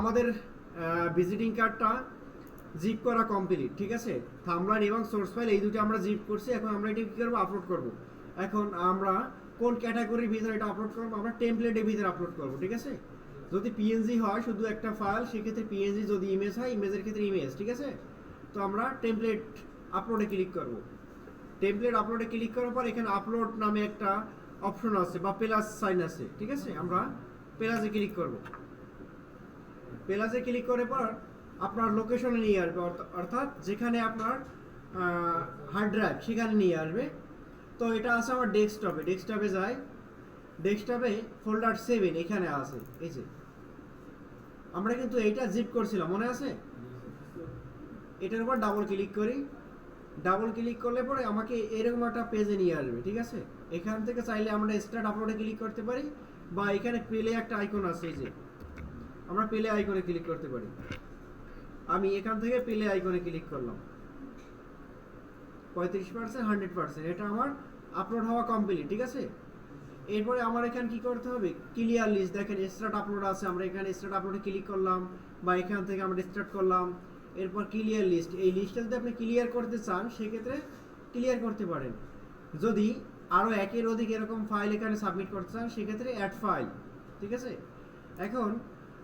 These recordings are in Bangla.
আমাদের ভিজিটিং কার্ডটা জিপ করা কমপ্লিট, ঠিক আছে। থাম্বলার এবং সোর্স ফাইল এই দুটো আমরা জিপ করছি। এখন আমরা এটা কি করব, আপলোড করব। এখন আমরা কোন ক্যাটাগরির ভিতরে এটা আপলোড করব, আমরা টেমপ্লেটের ভিতরে আপলোড করব, ঠিক আছে। যদি পিএনজি হয় শুধু একটা ফাইল, সেক্ষেত্রে পিএনজি, যদি ইমেজ হয় ইমেজের ক্ষেত্রে ইমেজ, ঠিক আছে। তো আমরা টেমপ্লেট আপলোডে ক্লিক করব। টেমপ্লেট আপলোডে ক্লিক করার পর এখানে আপলোড নামে একটা অপশন আছে বা প্লাস সাইন আছে, ঠিক আছে। আমরা প্লাসে ক্লিক করব। প্লাসে ক্লিক করার পর আপনার লোকেশনে নিয়ে আসবে, অর্থাৎ যেখানে আপনার হার্ড ড্রাইভ সেখানে নিয়ে আসবে। তো এটা আছে আমার ডেস্কটপে। ডেস্কটপে যাই, ডেস্কটপে ফোল্ডার 7 এখানে আছে। এই যে আমরা কিন্তু এইটা জিপ করছিলাম, মনে আছে। এটার উপর ডাবল ক্লিক করি। ডাবল ক্লিক করলে পরে আমাকে এরকম একটা পেজে নিয়ে আসবে, ঠিক আছে। এখান থেকে চাইলে আমরা স্টার্ট আপলোডে ক্লিক করতে পারি, বা এখানে প্লে একটা আইকন আছে, এই যে আমরা প্লে আইকনে ক্লিক করতে পারি। আমি এখান থেকে প্লে আইকনে ক্লিক করলাম। 35%, 100% এটা আমার আপলোড হওয়া কমপ্লিট, ঠিক আছে। এরপরে আমার এখানে কি করতে হবে, ক্লিয়ার লিস্ট। দেখেন স্টার্ট আপলোড আছে, আমরা এখানে স্টার্ট আপলোডে ক্লিক করলাম, বা এখান থেকে আমরা স্টার্ট করলাম। এরপর ক্লিয়ার লিস্ট, এই লিস্টটা যদি আপনি ক্লিয়ার করতে চান সেক্ষেত্রে ক্লিয়ার করতে পারেন। যদি আরও একের অধিক এরকম ফাইল এখানে সাবমিট করতে চান সেক্ষেত্রে অ্যাড ফাইল, ঠিক আছে। এখন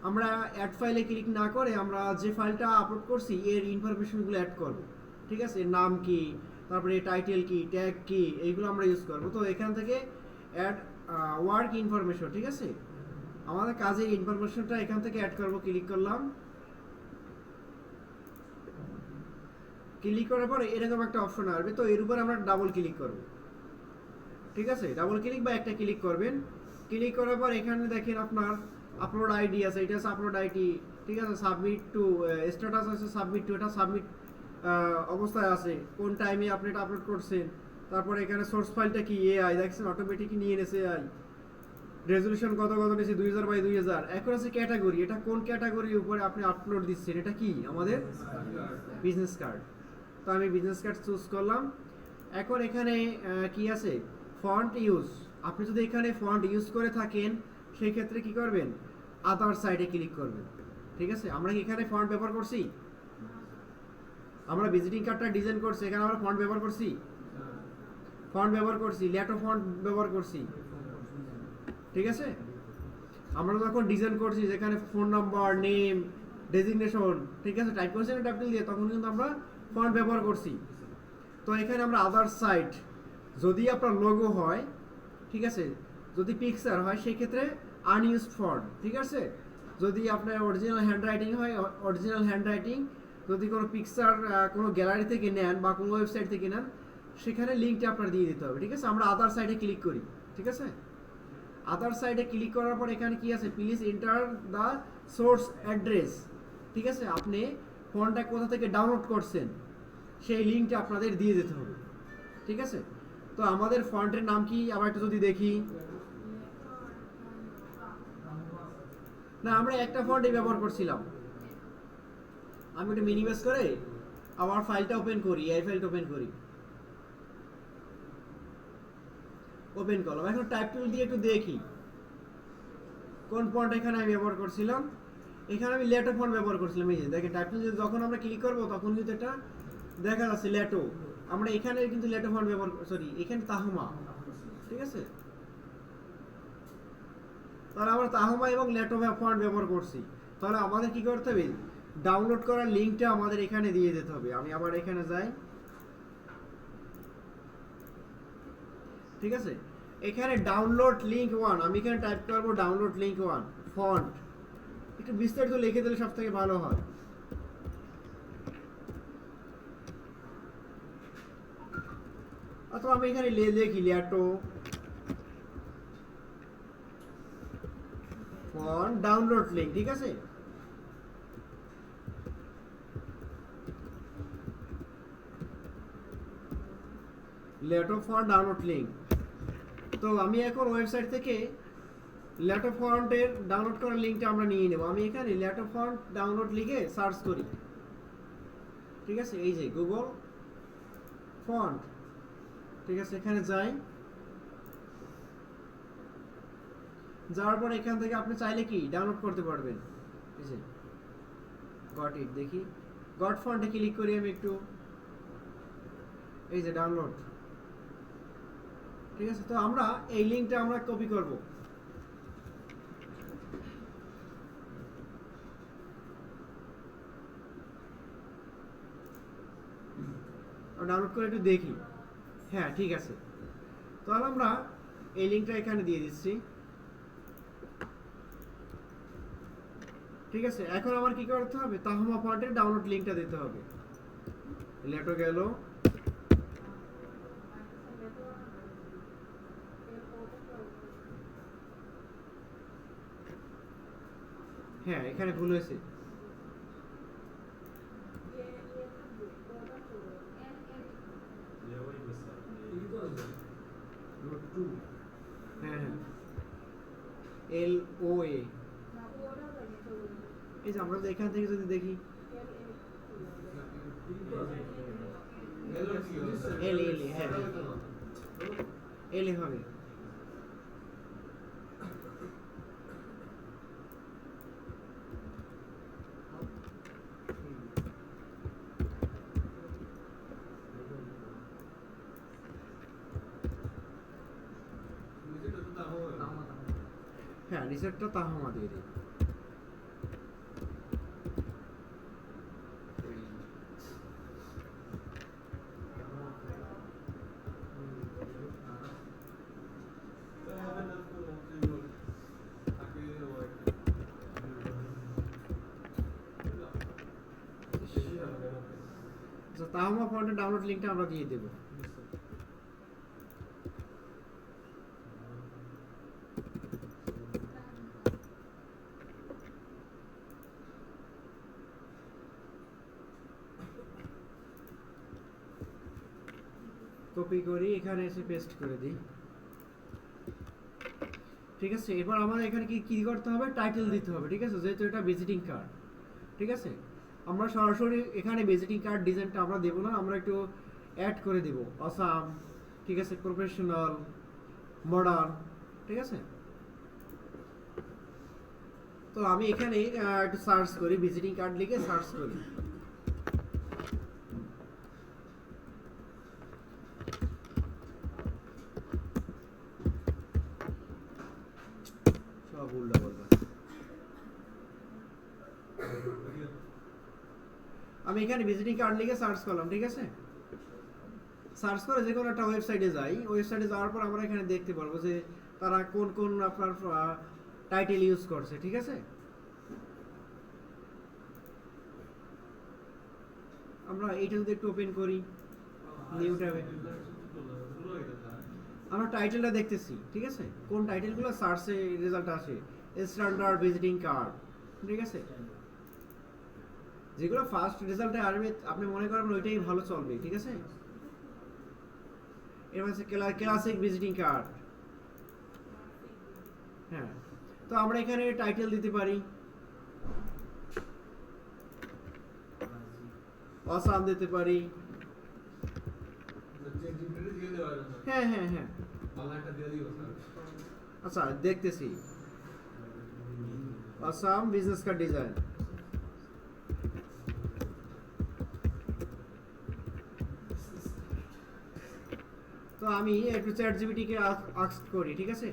আমরা অ্যাড ফাইলে ক্লিক না করে আমরা যে ফাইলটা আপলোড করছি এর ইনফরমেশনগুলো অ্যাড করব, ঠিক আছে। নাম কি, তারপরে টাইটেল কি, ট্যাগ কি, এইগুলো আমরা ইউজ করব। তো এখান থেকে অ্যাড ওয়ার্ক ইনফরমেশন, ঠিক আছে। আমাদের কাজের ইনফরমেশনটা এখান থেকে অ্যাড করব। ক্লিক করলাম। ক্লিক করার পরে এরকম একটা অপশন আসবে, তো এর উপর আমরা ডাবল ক্লিক করব, ঠিক আছে। ডাবল ক্লিক বা একটা ক্লিক করবেন। ক্লিক করার পর এখানে দেখেন আপনার আপলোড আইডি আছে, এটা আছে আপলোড আইডি, ঠিক আছে। সাবমিট টু স্ট্যাটাস আছে, সাবমিট টু, এটা সাবমিট অবস্থায় আছে, কোন টাইমে আপনি এটা আপলোড করছেন। তারপরে এখানে সোর্স ফাইলটা কি, এআই দেখছেন অটোমেটিক নিয়ে এনেছে এআই। রেজলিউশন কত নিয়েছে, 2000 × 2000। এখন আছে ক্যাটাগরি, এটা কোন ক্যাটাগরির উপরে আপনি আপলোড দিচ্ছেন, এটা কি আমাদের বিজনেস কার্ড। তো আমি বিজনেস কার্ড চুজ করলাম। এখন এখানে কি আছে, ফন্ট ইউজ। আপনি যদি এখানে ফন্ট ইউজ করে থাকেন সেই ক্ষেত্রে কি করবেন, আদার সাইডে ক্লিক করবেন, ঠিক আছে। আমরা কি এখানে ফন্ট ব্যবহার করছি, আমরা ভিজিটিং কার্ডটা ডিজাইন করছি, এখানে আমরা ফন্ট ব্যবহার করছি, ফন্ট ব্যবহার করছি, ল্যাটো ফন্ট ব্যবহার করছি, ঠিক আছে। আমরা যখন ডিজাইন করছি যেখানে ফোন নাম্বার, নেম, ডেজিগনেশন, ঠিক আছে, টাইপ করছি না টাইটেল দিয়ে, তখন কিন্তু আমরা ফন্ট ব্যবহার করছি। তো এখানে আমরা আদার সাইড, যদি আপনার লোগো হয়, ঠিক আছে, যদি পিকচার হয় সেই ক্ষেত্রে আনইউজড ফন্ট, ঠিক আছে। যদি আপনার অরিজিনাল হ্যান্ডরাইটিং হয়, অরিজিনাল হ্যান্ডরাইটিং। যদি কোনো পিকচার কোনো গ্যালারি থেকে নেন বা কোনো ওয়েবসাইট থেকে নেন, সেখানে লিঙ্কটা আপনার দিয়ে দিতে হবে, ঠিক আছে। আমরা আদার সাইডে ক্লিক করি, ঠিক আছে। আদার সাইডে ক্লিক করার পর এখানে কি আছে, please enter the source address, ঠিক আছে। আপনি ফন্টটা কোথা থেকে ডাউনলোড করছেন সেই লিঙ্কটা আপনাদের দিয়ে দিতে হবে, ঠিক আছে। তো আমাদের ফন্টের নাম কি, আবার একটু যদি দেখি, না আমরা একটা ফন্টই ব্যবহার করছিলাম। আমি ওটা মিনিমাইজ করে আবার ফাইলটা ওপেন করি, এই ফাইলটা ওপেন করি, ওপেন করলাম। এখন টাইপ টুল দিয়ে একটু দেখি কোন ফন্ট এখানে আমি ব্যবহার করছিলাম। এখানে আমি ল্যাটো ফন্ট ব্যবহার করছিলাম। এই যে দেখেন টাইপ টুল যখন আমরা ক্লিক করব তখন কিন্তু এটা দেখা যাচ্ছে ল্যাটো। আমরা এখানে কিন্তু ল্যাটো ফন্ট ব্যবহার, সরি এখানে তাহমা, ঠিক আছে। তাহলে আমরা তাহমা এবং ল্যাটো ফন্ট ব্যবহার করছি। তাহলে আমাদের কি করতে হবে, ডাউনলোড করার লিঙ্কটা আমাদের এখানে দিয়ে দিতে হবে। আমি আবার এখানে যাই, ঠিক আছে। এখানে ডাউনলোড লিঙ্ক 1, আমি এখানে টাইপ করব ডাউনলোড লিঙ্ক 1 ফন্ট। একটু বিস্তারিত লিখে দিলে সব থেকে ভালো হয়। অথবা আমি এখানে লিখি ল্যাটো ফন্ট ডাউনলোড লিঙ্ক, ঠিক আছে। Lato font download link. তো আমি এখন ওয়েবসাইট থেকে ল্যাটো ফন্টের ডাউনলোড করার লিঙ্কটা আমরা নিয়ে নেব। আমি এখানে ল্যাটো ফন্ট ডাউনলোড লিখে সার্চ করি, ঠিক আছে। এই যে গুগল ফন্ট, ঠিক আছে। এখানে যাই, যাওয়ার পর এখান থেকে আপনি চাইলে কি ডাউনলোড করতে পারবেন, এই যে গট ইট, দেখি গট ফন্টে ক্লিক করি আমি একটু, এই যে ডাউনলোড। ঠিক আছে, তো আমরা এই লিঙ্কটা আমরা কপি করব। ডাউনলোড করে একটু দেখি, হ্যাঁ ঠিক আছে। তাহলে আমরা এই লিঙ্কটা এখানে দিয়ে দিচ্ছি। ঠিক আছে, এখন আমার কি করতে হবে, তাহমা ফন্টের ডাউনলোড লিঙ্কটা দিতে হবে। লেটো গেল, হ্যাঁ এখানে ভুল হয়েছে। হ্যাঁ হ্যাঁ, এল ও এ, এই যে আমরা এখান থেকে যদি দেখি এল এল, হ্যাঁ এল হবে। হ্যাঁ রিসেটটা তাহমা দিয়ে দিই। তাহমা ফন্টের ডাউনলোড লিঙ্কটা আমরা দিয়ে দেব। কপি করি, এখানে এসে পেস্ট করে দিই। ঠিক আছে, এবার আমাদের এখানে কি করতে হবে, টাইটেল দিতে হবে। ঠিক আছে, যেহেতু এটা ভিজিটিং কার্ড। ঠিক আছে, আমরা সরাসরি এখানে ভিজিটিং কার্ড ডিজাইনটা আমরা দেব না, আমরা একটু অ্যাড করে দেব, অসাম, ঠিক আছে, প্রফেশনাল, মডার্ন। ঠিক আছে, তো আমি এখানে একটু সার্চ করি, ভিজিটিং কার্ড লিখে সার্চ করি। সব উল্টা বলবো, আমি এখানে ভিজিটিং কার্ড লিখে সার্চ করলাম। ঠিক আছে, সার্চ করে যে কোনো একটা ওয়েবসাইটে যাই, ওয়েবসাইটে যাওয়ার পর আমরা এখানে দেখতে পারবো যে তারা কোন কোন আপনার টাইটেল ইউজ করছে। ঠিক আছে, আমরা এইটা যদি একটু ওপেন করি, নিউ ট্যাবে আমরা টাইটেলটা দেখতেছি। ঠিক আছে, কোন টাইটেলগুলো সার্চে রেজাল্ট আসে, স্ট্যান্ডার্ড ভিজিটিং কার্ড। ঠিক আছে, যেগুলো ফার্স্ট রেজাল্টে আসবে আপনি মনে করেন ওইটাই ভালো চলবে। ঠিক আছে, এর হচ্ছে ক্লাসিক ভিজিটিং কার্ড। হ্যাঁ, তো আমরা এখানে টাইটেল দিতে পারি, অসাম দিতে পারি। হ্যাঁ হ্যাঁ হ্যাঁ, আচ্ছা দেখতেছি, আসাম বিজনেস কার্ড ডিজাইন। তো আমি একটু চ্যাট জিপিটিকে আস্ক করি। ঠিক আছে,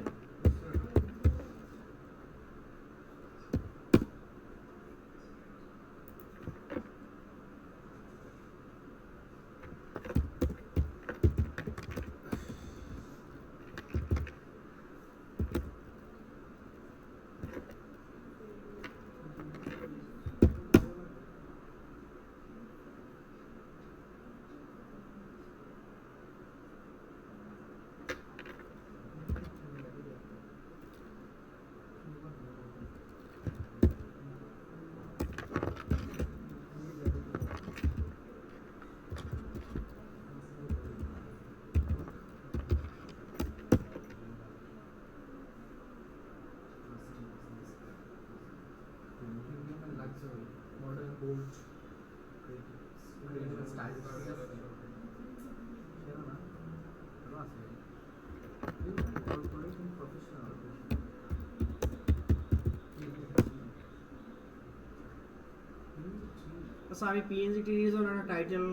আচ্ছা আমি পিএনজি টির জন্য একটা টাইটেল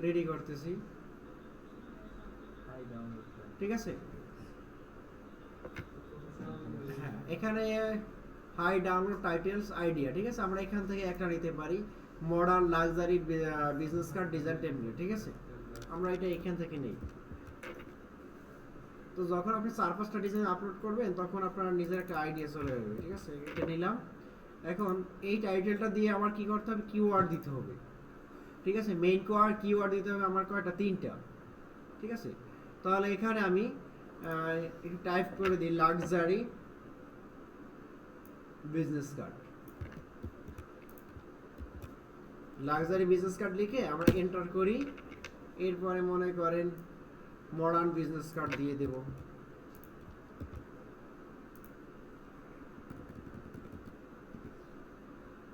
রেডি করতেছি, ঠিক আছে। হ্যাঁ এখানে হাই ডাউনলোড টাইটেলস আইডিয়া, ঠিক আছে, আমরা এখান থেকে একটা নিতে পারি, modern luxury business card design template, ঠিক আছে, আমরা এটা এখান থেকে নেই। তো যখন আপনি 4-5টা ডিজাইন আপলোড করবেন তখন আপনার নিজের একটা আইডিয়া চলে যাবে, ঠিক আছে, এটা নিলাম। এখন এই টাইটেলটা দিয়ে আমার কি করতে হবে, কিওয়ার্ড দিতে হবে, ঠিক আছে, মেইন কিওয়ার্ড দিতে হবে আমার কয়টা, 3টা, ঠিক আছে। তাহলে এখানে আমি একটু টাইপ করে দিই luxury business card, luxury business card লিখে আমরা এন্টার করি। এরপরে মনে করেন মডার্ন বিজনেস কার্ড দিয়ে দেব,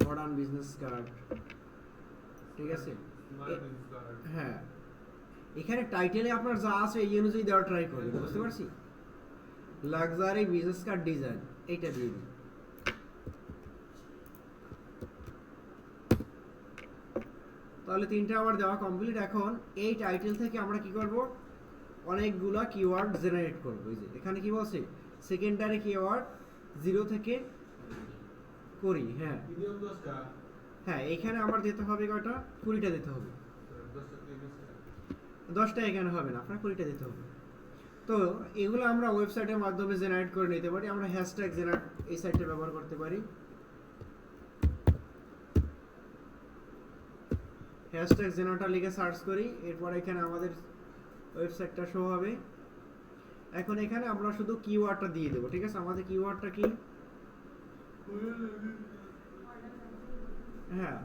মডার্ন বিজনেস কার্ড, ঠিক আছে। হ্যাঁ এখানে টাইটেলে আপনার যা আছে এই অনুযায়ী দেওয়ার ট্রাই করবেন, বুঝতে পারছি। লাক্সারি বিজনেস কার্ড ডিজাইন এইটা দিয়ে দিই। তাহলে 3টা আবার দেওয়া কমপ্লিট। এখন এই টাইটেল থেকে আমরা কি করব, অনেকগুলা কিওয়ার্ড জেনারেট করব। এই যে এখানে কি বলছে, সেকেন্ডারি কিওয়ার্ড 0 থেকে করি। হ্যাঁ হ্যাঁ এখানে আমার দিতে হবে কয়টা, 20টা দিতে হবে, 10টা এখানে হবে না, আপনার 20টা দিতে হবে। তো এগুলো আমরা ওয়েবসাইটের মাধ্যমে জেনারেট করে নিতে পারি, আমরা হ্যাশট্যাগ জেনারেট এই সাইটটা ব্যবহার করতে পারি। হ্যাশট্যাগ জেনারেটর লিখে সার্চ করি, এরপর এখানে আমাদের ওয়েবসাইটটা শো হবে। এখন এখানে আমরা শুধু কিওয়ার্ডটা দিয়ে দেবো, ঠিক আছে। আমাদের কিওয়ার্ডটা কি, হ্যাঁ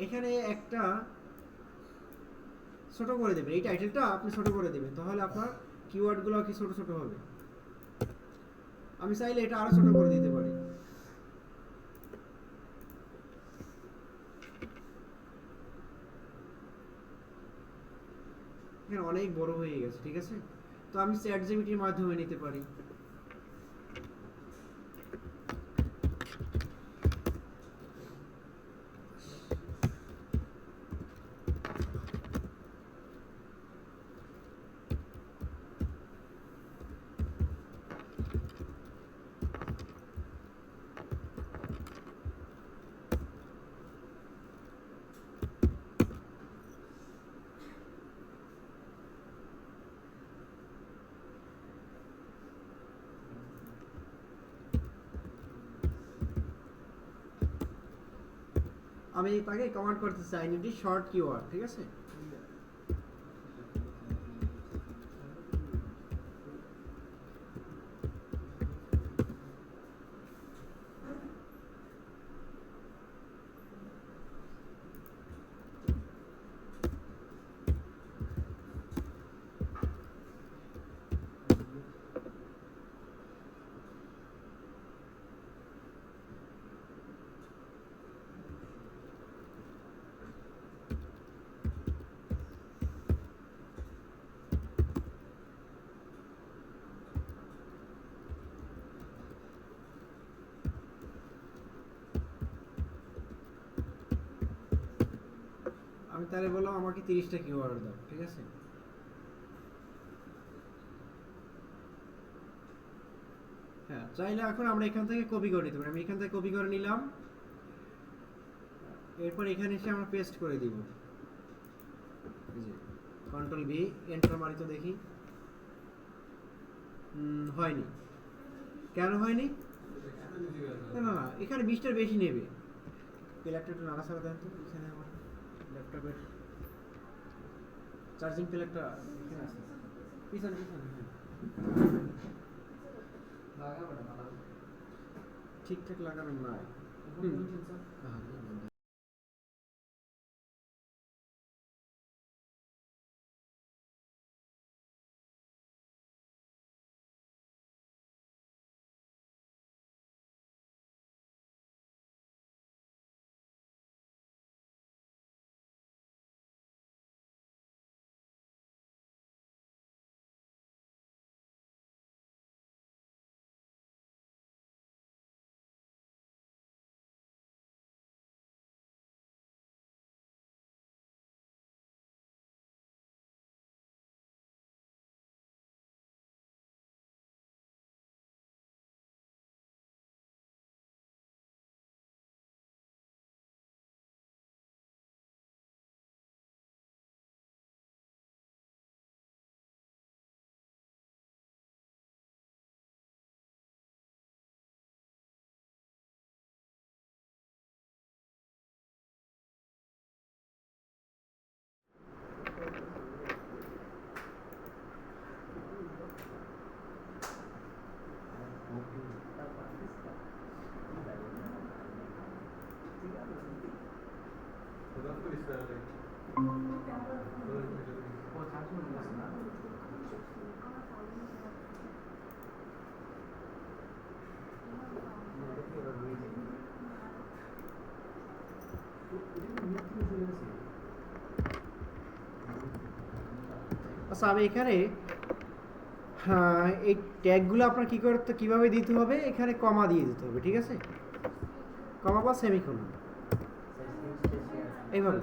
এখানে একটা ছোট করে দেবেন, এই টাইটেলটা আপনি ছোট করে দেবেন, তাহলে আপনার কিওয়ার্ডগুলো কি ছোট ছোট হবে। আমি চাইলে এটা আরো ছোট করে দিতে পারি। এখানে অনেক বড় হয়ে গেছে, ঠিক আছে। তো আমি চ্যাট জিপিটির মাধ্যমে নিতে পারি। আমি তাকে কমান্ড করতে চাই নিটি শর্ট কিওয়ার্ড, ঠিক আছে। আমি তাহলে বললাম আমাকে 30টা কিওয়ার্ড দাও, ঠিক আছে। হ্যাঁ চাইলে এখন আমরা এখান থেকে কপি করে নিতে পারি, আমি এখান থেকে কপি করে নিলাম, এরপর এখানে এসে আমরা পেস্ট করে দিব। এই যে কন্ট্রোল ভি, এন্টার মারি তো দেখি। হয়নি, কেন হয়নি, না না না এখানে 20টার বেশি নেবে। প্লেটটা একটু নাড়াচাড়া দেন তো, এখানে আমার ল্যাপটপের চার্জিং প্লেটটা এখানে আছে, পিছনে পিছনে, হ্যাঁ ঠিকঠাক লাগানো নাই। আচ্ছা আমি এখানে হ্যাঁ এই ট্যাগগুলো আপনার কিভাবে দিতে হবে, এখানে কমা দিয়ে দিতে হবে, ঠিক আছে, কমা বা সেমিকোলন এইভাবে।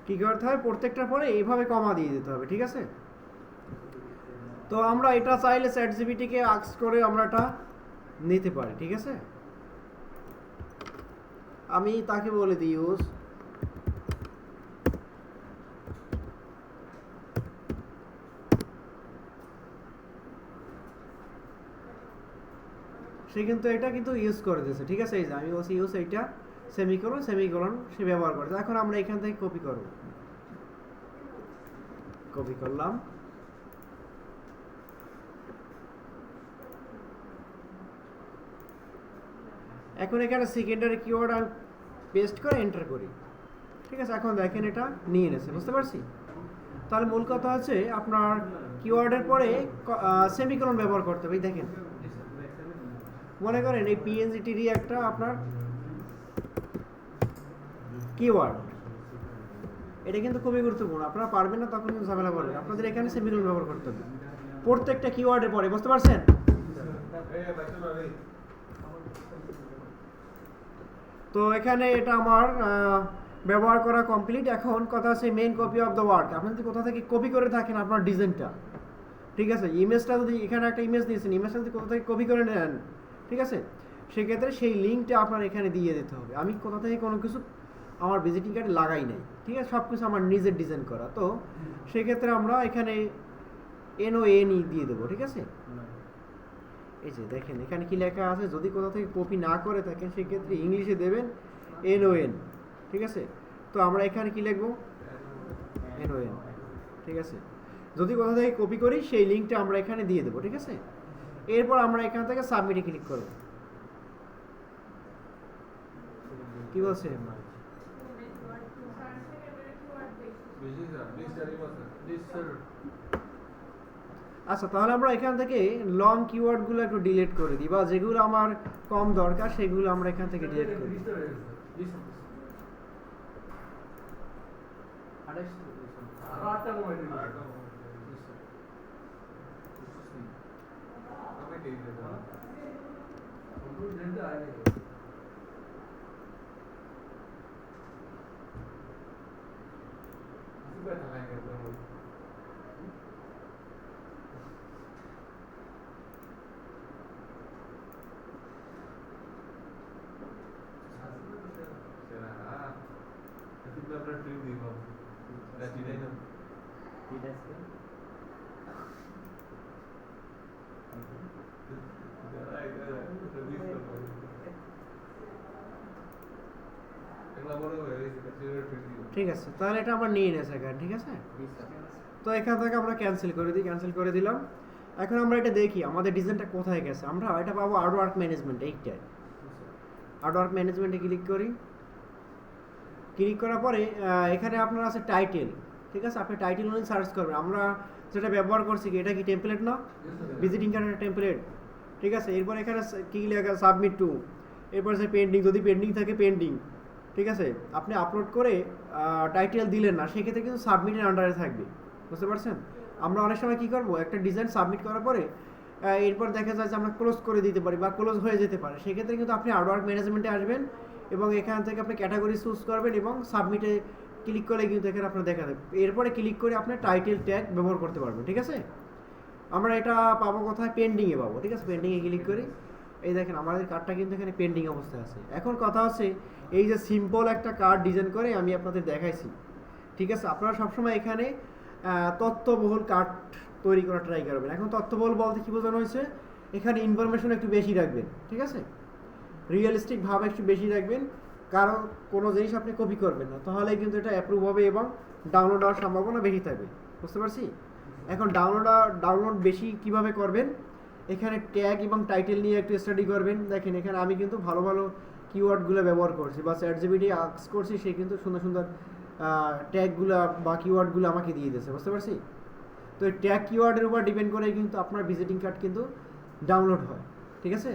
কি করতে হবে, প্রত্যেকটার পরে এইভাবে কমা দিয়ে দিতে হবে, ঠিক আছে। তো আমরা এটা চাইলে চ্যাট জিপিটিকে আস্ক করে আমরা এটা নিতে পারি, ঠিক আছে। আমি তাকে বলে দিই ইউজ সে কিন্তু এটা কিন্তু ইউজ করে দিয়েছে, ঠিক আছে। এই যে আমি বলছি ইউজ এইটা সেমিকোলন সেমিকোলন সে ব্যবহার করেছে। এখন আমরা এখান থেকে কপি করব, কপি করলাম, এখন এখানে সেকেন্ডারি কিওয়ার্ড আমি পেস্ট করে এন্টার করি, ঠিক আছে। এখন দেখেন এটা নিয়ে এনেছে, বুঝতে পারছি। তাহলে মূল কথা হচ্ছে আপনার কিওয়ার্ডের পরে সেমিকোলন ব্যবহার করতে হবে। দেখেন মনে করেন এই পিএনজিটিরই একটা আপনার কিওয়ার্ড, এটা কিন্তু খুবই গুরুত্বপূর্ণ। আপনারা পারবেন না তখন কিন্তু ঝামেলা করবেন, আপনাদের এখানে সেমিকোলন ব্যবহার করতে হবে প্রত্যেকটা কিওয়ার্ডের পরে, বুঝতে পারছেন। তো এখানে এটা আমার ব্যবহার করা কমপ্লিট। এখন কথা হচ্ছে main copy of the work. আপনি যদি কোথা থেকে কপি করে থাকেন আপনার ডিজাইনটা, ঠিক আছে, ইমেজটা যদি এখানে একটা ইমেজ দিয়েছেন, ইমেজটা যদি কোথা থেকে কপি করে নেন, ঠিক আছে, সেক্ষেত্রে সেই লিঙ্কটা আপনার এখানে দিয়ে দিতে হবে। আমি কোথা থেকে কোনো কিছু আমার ভিজিটিং কার্ডে লাগাই নাই, ঠিক আছে, সব কিছু আমার নিজের ডিজাইন করা। তো সেক্ষেত্রে আমরা এখানে NON দিয়ে দেবো, ঠিক আছে। এই যে দেখেন এখানে কি লেখা আছে, যদি কোথা থেকে কপি না করে থাকেন সেক্ষেত্রে ইংলিশে দেবেন NON, ঠিক আছে। তো আমরা এখানে কি লিখবো, NON, ঠিক আছে। যদি কোথা থেকে কপি করি সেই লিঙ্কটা আমরা এখানে দিয়ে দেবো, ঠিক আছে। এরপর আমরা এখান থেকে সাবমিটে ক্লিক করব। কি বলছে, আচ্ছা তাহলে আমরা এখান থেকে লং কিওয়ার্ডগুলো একটু ডিলিট করে দিই, বা যেগুলো আমার কম দরকার সেগুলো আমরা এখান থেকে ডিলিট করি। ঠিক আছে, তাহলে এটা আমরা নিয়ে নেছে এখানে, ঠিক আছে। তো এখান থেকে আমরা ক্যান্সেল করে দিই, ক্যান্সেল করে দিলাম। এখন আমরা এটা দেখি আমাদের ডিজাইনটা কোথায় গেছে। আমরা এটা পাবো আর্টওয়ার্ক ম্যানেজমেন্ট, এইটাই আর্টওয়ার্ক ম্যানেজমেন্টে ক্লিক করি। ক্লিক করার পরে এখানে আপনার আছে টাইটেল, ঠিক আছে, আপনি টাইটেল অনুযায়ী সার্চ করবেন। আমরা যেটা ব্যবহার করছি কি, এটা কি টেমপ্লেট না, ভিজিটিং কার্ডের টেমপ্লেট, ঠিক আছে। এরপর এখানে কি লেখা, সাবমিট টু, এরপর আছে পেন্ডিং, যদি পেন্ডিং থাকে পেন্ডিং, ঠিক আছে। আপনি আপলোড করে টাইটেল দিলেন না, সেক্ষেত্রে কিন্তু সাবমিটের আন্ডারে থাকবে, বুঝতে পারছেন। আমরা অনেক সময় কী করবো, একটা ডিজাইন সাবমিট করার পরে এরপর দেখা যায় যে আমরা ক্লোজ করে দিতে পারি বা ক্লোজ হয়ে যেতে পারে, সেক্ষেত্রে কিন্তু আপনি আর্টওয়ার্ক ম্যানেজমেন্টে আসবেন এবং এখান থেকে আপনি ক্যাটাগরি চুজ করবেন এবং সাবমিটে ক্লিক করলে কিন্তু এখানে আপনার দেখা দেবে। এরপরে ক্লিক করে আপনি টাইটেল ট্যাগ ব্যবহার করতে পারবেন, ঠিক আছে। আমরা এটা পাবো কোথায়, পেন্ডিংয়ে পাবো, ঠিক আছে। পেন্ডিংয়ে ক্লিক করি, এই দেখেন আমাদের কার্ডটা কিন্তু এখানে পেন্ডিং অবস্থায় আছে। এখন কথা হচ্ছে এই যে সিম্পল একটা কার্ড ডিজাইন করে আমি আপনাদের দেখাইছি, ঠিক আছে। আপনারা সবসময় এখানে তথ্যবহুল কার্ড তৈরি করা ট্রাই করবেন। এখন তথ্যবহুল বলতে কী বোঝানো হয়েছে, এখানে ইনফরমেশন একটু বেশি রাখবেন, ঠিক আছে, রিয়েলিস্টিক ভাবে একটু বেশি রাখবেন, কারণ কোনো জিনিস আপনি কপি করবেন না, তাহলে কিন্তু এটা অ্যাপ্রুভ হবে এবং ডাউনলোড হওয়ার সম্ভাবনা বেশি থাকবে। বুঝতে পারছি? এখন ডাউনলোড বেশি কিভাবে করবেন, এখানে ট্যাগ এবং টাইটেল নিয়ে একটু স্টাডি করবেন। দেখেন এখানে আমি কিন্তু ভালো ভালো কিওয়ার্ডগুলো ব্যবহার করছি বা চ্যাটজিপিটি আস্ক করছি, সে কিন্তু সুন্দর সুন্দর ট্যাগগুলো বা কিওয়ার্ডগুলো আমাকে দিয়ে দিয়েছে। বুঝতে পারছি? তো এই ট্যাগ কিওয়ার্ডের উপর ডিপেন্ড করে কিন্তু আপনার ভিজিটিং কার্ড কিন্তু ডাউনলোড হয়। ঠিক আছে?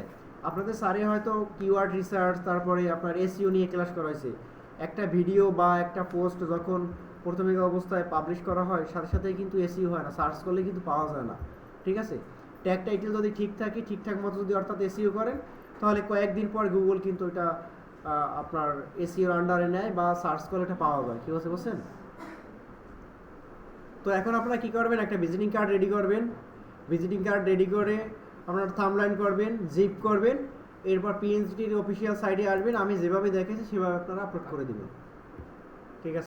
আপনাদের স্যারে হয়তো কিওয়ার্ড রিসার্চ, তারপরে আপনার এসইও নিয়ে ক্লাস করা হয়েছে। একটা ভিডিও বা একটা পোস্ট যখন প্রাথমিক অবস্থায় পাবলিশ করা হয়, সাথে সাথেই কিন্তু এসইও হয় না, সার্চ করলে কিন্তু পাওয়া যায় না। ঠিক আছে? ট্যাগ টাইটেল যদি ঠিক থাকে, ঠিকঠাক মতো যদি অর্থাৎ এসইও করেন, তাহলে কয়েকদিন পর গুগল কিন্তু এটা আপনার এসইওর আন্ডারে নেয় বা সার্চ করলে এটা পাওয়া যায়। কি বলছে বুঝছেন? তো এখন আপনারা কী করবেন, একটা ভিজিটিং কার্ড রেডি করবেন। ভিজিটিং কার্ড রেডি করে আপনার থাম্বলাইন করবেন, জিপ করবেন, এরপর পিএনজিটির অফিসিয়াল সাইটে আসবেন, আমি যেভাবে দেখেছি সেভাবে আপনারা আপলোড করে দেবেন।